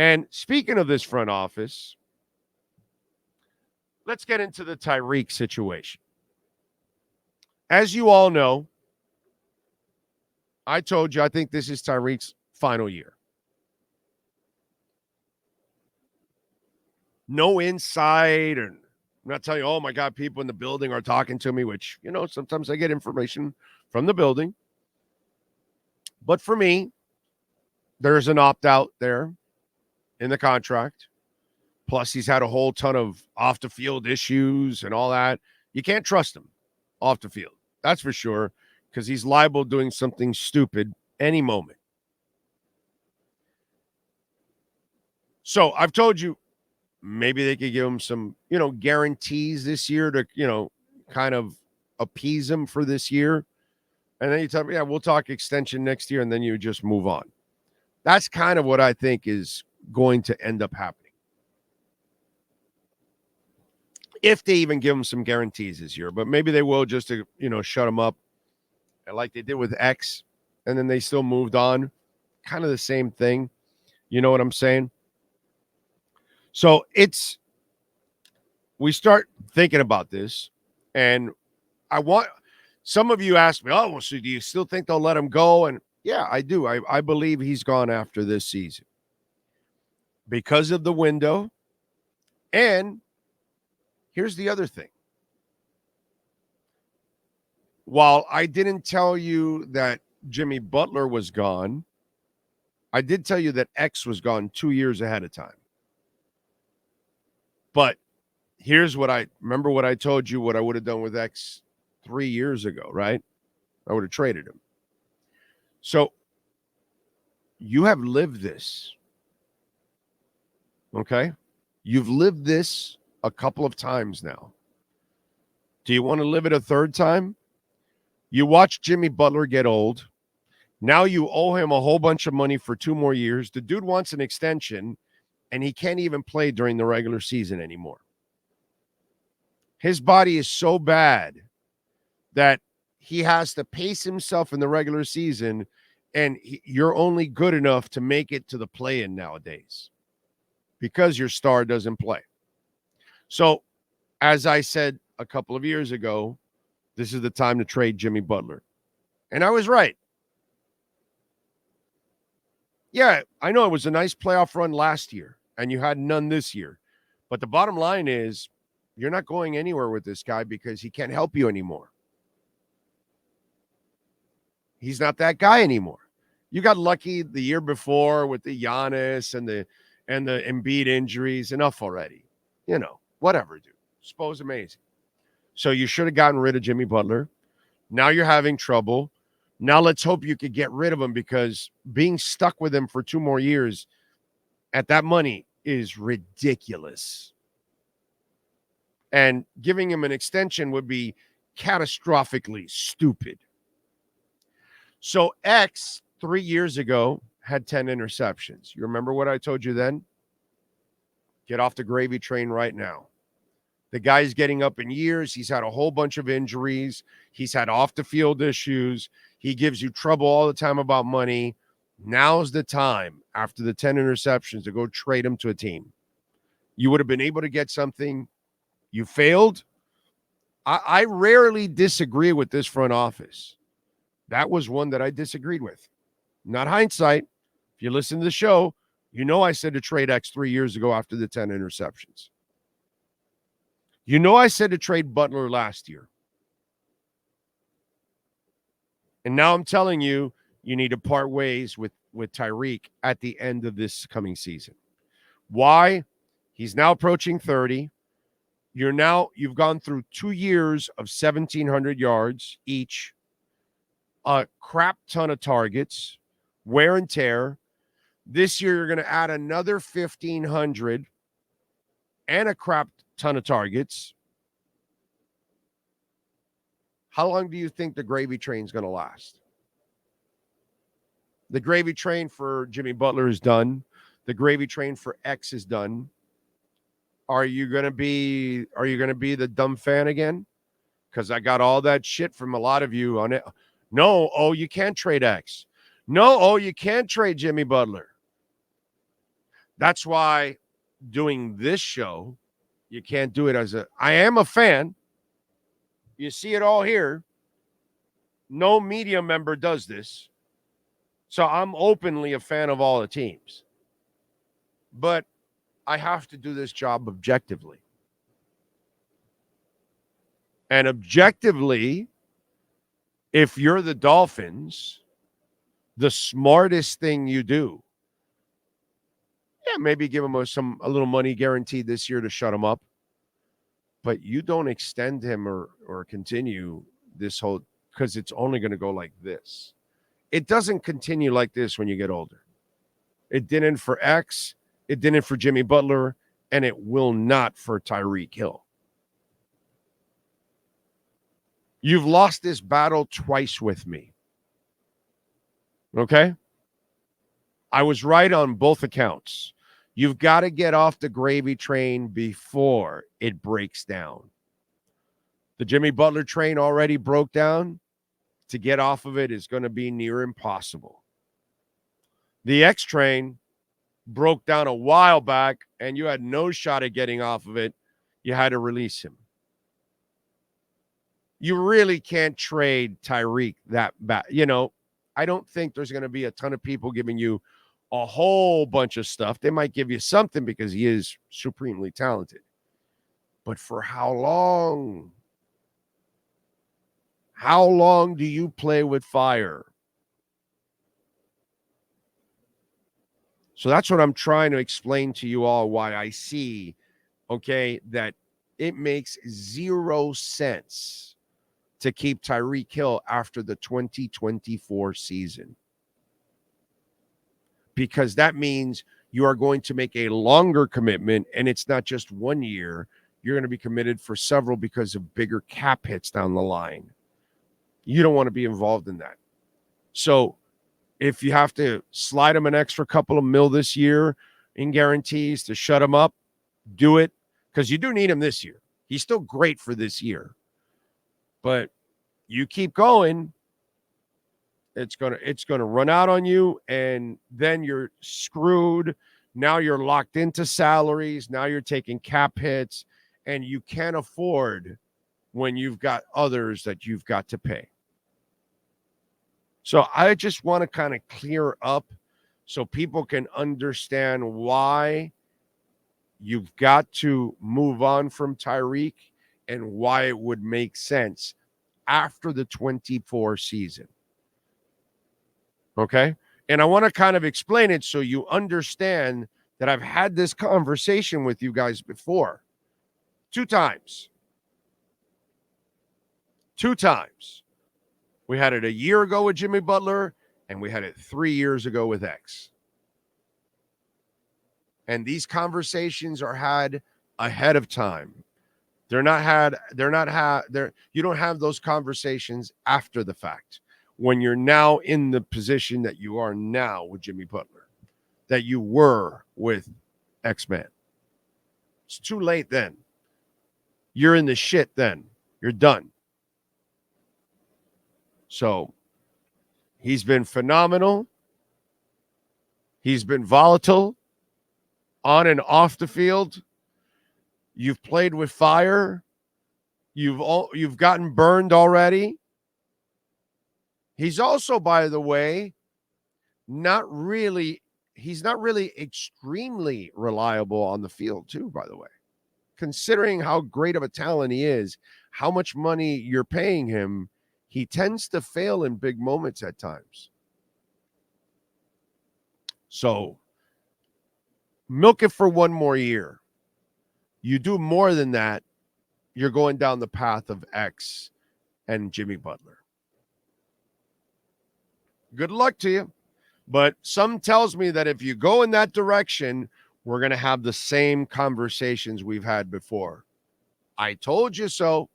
And speaking of this front office, let's get into the Tyreek situation. As you all know, I told you I think this is Tyreek's final year. No insight, and I'm not telling you, oh my God, people in the building are talking to me, which, sometimes I get information from the building. But for me, there's an opt-out there in the contract. Plus, he's had a whole ton of off-the-field issues and all that. You can't trust him off the field. That's for sure, because he's liable doing something stupid any moment. So I've told you, maybe they could give him some, guarantees this year to, kind of appease him for this year. And then you tell me, yeah, we'll talk extension next year, and then you just move on. That's kind of what I think is going to end up happening. If they even give him some guarantees this year, but maybe they will just to, shut him up like they did with X, and then they still moved on. Kind of the same thing. You know what I'm saying? So we start thinking about this, and some of you ask me, oh, well, so do you still think they'll let him go? And yeah, I do. I believe he's gone after this season because of the window. And here's the other thing. While I didn't tell you that Jimmy Butler was gone, I did tell you that X was gone 2 years ahead of time. But here's what I told you what I would have done with X 3 years ago, right? I would have traded him. So you have lived this. Okay? You've lived this a couple of times now. Do you want to live it a third time? You watch Jimmy Butler get old. Now you owe him a whole bunch of money for 2 more years. The dude wants an extension, and he can't even play during the regular season anymore. His body is so bad that he has to pace himself in the regular season, and you're only good enough to make it to the play-in nowadays because your star doesn't play. So, as I said a couple of years ago, this is the time to trade Jimmy Butler. And I was right. Yeah, I know it was a nice playoff run last year, and you had none this year. But the bottom line is you're not going anywhere with this guy because he can't help you anymore. He's not that guy anymore. You got lucky the year before with the Giannis and the Embiid injuries. Enough already. Whatever, dude. Suppose amazing. So you should have gotten rid of Jimmy Butler. Now you're having trouble. Now let's hope you could get rid of him, because being stuck with him for 2 more years at that money is ridiculous. And giving him an extension would be catastrophically stupid. So X 3 years ago had 10 interceptions. You remember what I told you then? Get off the gravy train right now. The guy's getting up in years. He's had a whole bunch of injuries. He's had off-the-field issues. He gives you trouble all the time about money. Now's the time, after the 10 interceptions, to go trade him to a team. You would have been able to get something. You failed. I rarely disagree with this front office. That was one that I disagreed with. Not hindsight. If you listen to the show, you know I said to trade X 3 years ago after the 10 interceptions. You know I said to trade Butler last year. And now I'm telling you, you need to part ways with Tyreek at the end of this coming season. Why? He's now approaching 30. You've gone through 2 years of 1,700 yards each, a crap ton of targets, wear and tear. This year, you're going to add another 1,500 and a crap ton of targets. How long do you think the gravy train is going to last? The gravy train for Jimmy Butler is done. The gravy train for X is done. Are you going to be the dumb fan again? Because I got all that shit from a lot of you on it. No, you can't trade X. No, you can't trade Jimmy Butler. That's why doing this show, you can't do it I am a fan. You see it all here. No media member does this. So I'm openly a fan of all the teams. But I have to do this job objectively. And objectively, if you're the Dolphins, the smartest thing you do, maybe give him a little money guaranteed this year to shut him up. But you don't extend him or continue this whole, because it's only going to go like this. It doesn't continue like this when you get older. It didn't for X, it didn't for Jimmy Butler, and it will not for Tyreek Hill. You've lost this battle twice with me. Okay? I was right on both accounts. You've got to get off the gravy train before it breaks down. The Jimmy Butler train already broke down. To get off of it is going to be near impossible. The X train broke down a while back, and you had no shot at getting off of it. You had to release him. You really can't trade Tyreek that bad. I don't think there's going to be a ton of people giving you a whole bunch of stuff. They might give you something because he is supremely talented. But for how long? How long do you play with fire? So that's what I'm trying to explain to you all, why I see, that it makes 0 sense to keep Tyreek Hill after the 2024 season. Because that means you are going to make a longer commitment, and it's not just 1 year. You're going to be committed for several because of bigger cap hits down the line. You don't want to be involved in that. So if you have to slide him an extra couple of mil this year in guarantees to shut him up, do it, because you do need him this year. He's still great for this year. But you keep going, it's gonna run out on you, and then you're screwed. Now you're locked into salaries. Now you're taking cap hits, and you can't afford when you've got others that you've got to pay. So I just want to kind of clear up so people can understand why you've got to move on from Tyreek and why it would make sense after the 24 season. Okay? And I want to kind of explain it so you understand that I've had this conversation with you guys before. 2 times. 2 times. We had it a year ago with Jimmy Butler, and we had it 3 years ago with X. And these conversations are had ahead of time. You don't have those conversations after the fact when you're now in the position that you are now with Jimmy Butler, that you were with X-Man. It's too late then. You're in the shit then. You're done. So he's been phenomenal. He's been volatile on and off the field. You've played with fire. You've gotten burned already. He's also, by the way, he's not really extremely reliable on the field too, by the way. Considering how great of a talent he is, how much money you're paying him, he tends to fail in big moments at times. So milk it for 1 more year. You do more than that, you're going down the path of X and Jimmy Butler. Good luck to you. But some tells me that if you go in that direction, we're going to have the same conversations we've had before. I told you so.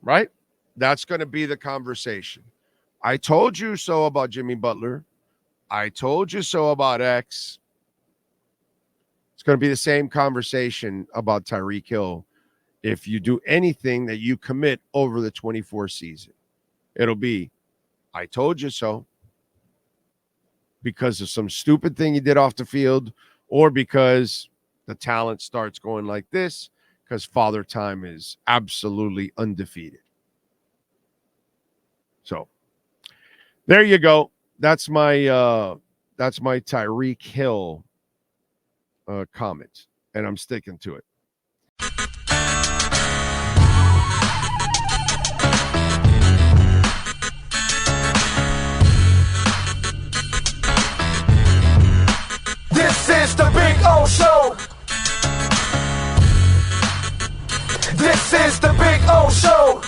Right? That's going to be the conversation. I told you so about Jimmy Butler. I told you so about X. It's going to be the same conversation about Tyreek Hill if you do anything that you commit over the 24 season. It'll be, I told you so. because of some stupid thing he did off the field, or because the talent starts going like this, because Father Time is absolutely undefeated. So there you go. That's my Tyreek Hill comment, and I'm sticking to it. This is the Big O Show. This is the Big O Show.